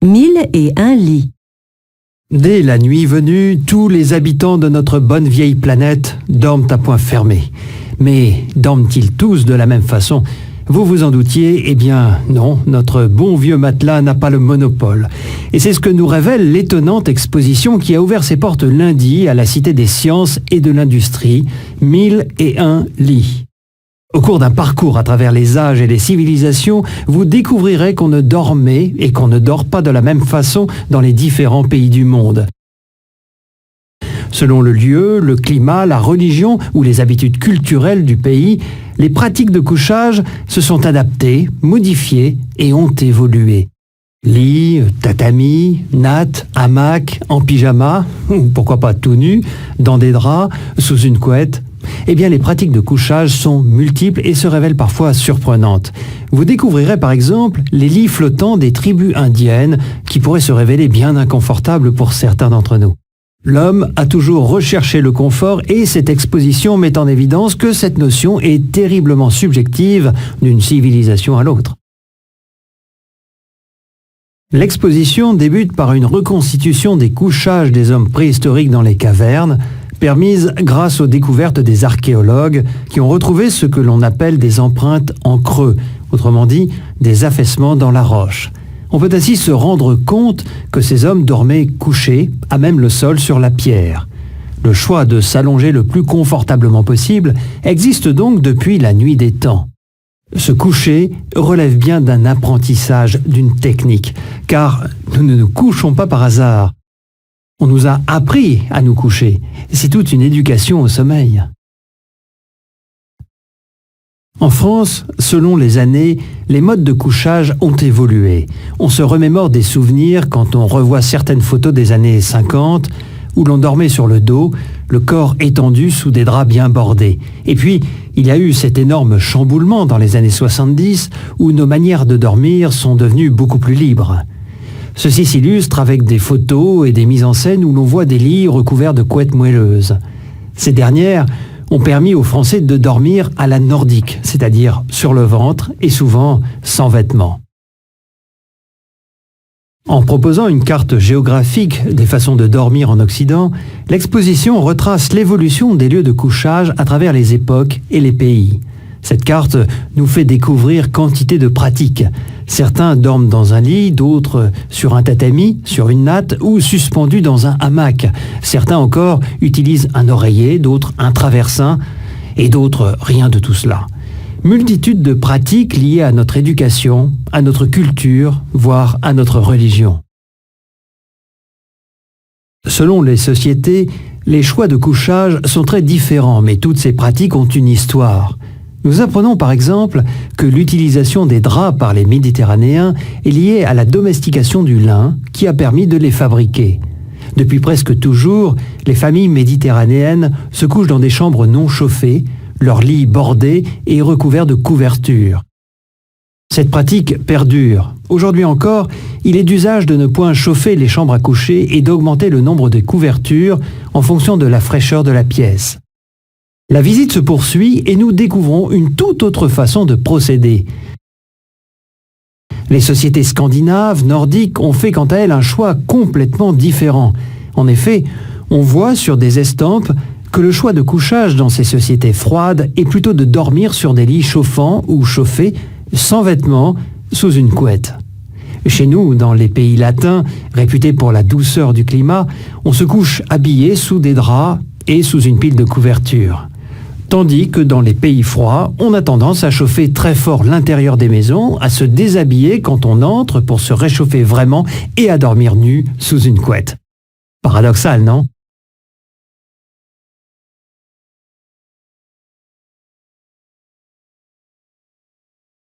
1001 lits. Dès la nuit venue, tous les habitants de notre bonne vieille planète dorment à point fermé. Mais dorment-ils tous de la même façon ? Vous vous en doutiez, eh bien non, notre bon vieux matelas n'a pas le monopole. Et c'est ce que nous révèle l'étonnante exposition qui a ouvert ses portes lundi à la Cité des Sciences et de l'Industrie, 1001 lits. Au cours d'un parcours à travers les âges et les civilisations, vous découvrirez qu'on ne dormait et qu'on ne dort pas de la même façon dans les différents pays du monde. Selon le lieu, le climat, la religion ou les habitudes culturelles du pays, les pratiques de couchage se sont adaptées, modifiées et ont évolué. Lit, tatami, natte, hamac, en pyjama, ou pourquoi pas tout nu, dans des draps, sous une couette. Eh bien, les pratiques de couchage sont multiples et se révèlent parfois surprenantes. Vous découvrirez par exemple les lits flottants des tribus indiennes qui pourraient se révéler bien inconfortables pour certains d'entre nous. L'homme a toujours recherché le confort et cette exposition met en évidence que cette notion est terriblement subjective d'une civilisation à l'autre. L'exposition débute par une reconstitution des couchages des hommes préhistoriques dans les cavernes, permise grâce aux découvertes des archéologues qui ont retrouvé ce que l'on appelle des empreintes en creux, autrement dit des affaissements dans la roche. On peut ainsi se rendre compte que ces hommes dormaient couchés, à même le sol sur la pierre. Le choix de s'allonger le plus confortablement possible existe donc depuis la nuit des temps. Se coucher relève bien d'un apprentissage, d'une technique, car nous ne nous couchons pas par hasard. On nous a appris à nous coucher. C'est toute une éducation au sommeil. En France, selon les années, les modes de couchage ont évolué. On se remémore des souvenirs quand on revoit certaines photos des années 50 où l'on dormait sur le dos, le corps étendu sous des draps bien bordés. Et puis, il y a eu cet énorme chamboulement dans les années 70 où nos manières de dormir sont devenues beaucoup plus libres. Ceci s'illustre avec des photos et des mises en scène où l'on voit des lits recouverts de couettes moelleuses. Ces dernières ont permis aux Français de dormir à la nordique, c'est-à-dire sur le ventre et souvent sans vêtements. En proposant une carte géographique des façons de dormir en Occident, l'exposition retrace l'évolution des lieux de couchage à travers les époques et les pays. Cette carte nous fait découvrir quantité de pratiques. Certains dorment dans un lit, d'autres sur un tatami, sur une natte ou suspendus dans un hamac. Certains encore utilisent un oreiller, d'autres un traversin et d'autres rien de tout cela. Multitude de pratiques liées à notre éducation, à notre culture, voire à notre religion. Selon les sociétés, les choix de couchage sont très différents, mais toutes ces pratiques ont une histoire. Nous apprenons par exemple que l'utilisation des draps par les Méditerranéens est liée à la domestication du lin qui a permis de les fabriquer. Depuis presque toujours, les familles méditerranéennes se couchent dans des chambres non chauffées, leurs lits bordés et recouverts de couvertures. Cette pratique perdure. Aujourd'hui encore, il est d'usage de ne point chauffer les chambres à coucher et d'augmenter le nombre de couvertures en fonction de la fraîcheur de la pièce. La visite se poursuit et nous découvrons une toute autre façon de procéder. Les sociétés scandinaves, nordiques ont fait quant à elles un choix complètement différent. En effet, on voit sur des estampes que le choix de couchage dans ces sociétés froides est plutôt de dormir sur des lits chauffants ou chauffés, sans vêtements, sous une couette. Chez nous, dans les pays latins, réputés pour la douceur du climat, on se couche habillé sous des draps et sous une pile de couvertures. Tandis que dans les pays froids, on a tendance à chauffer très fort l'intérieur des maisons, à se déshabiller quand on entre pour se réchauffer vraiment et à dormir nu sous une couette. Paradoxal, non ?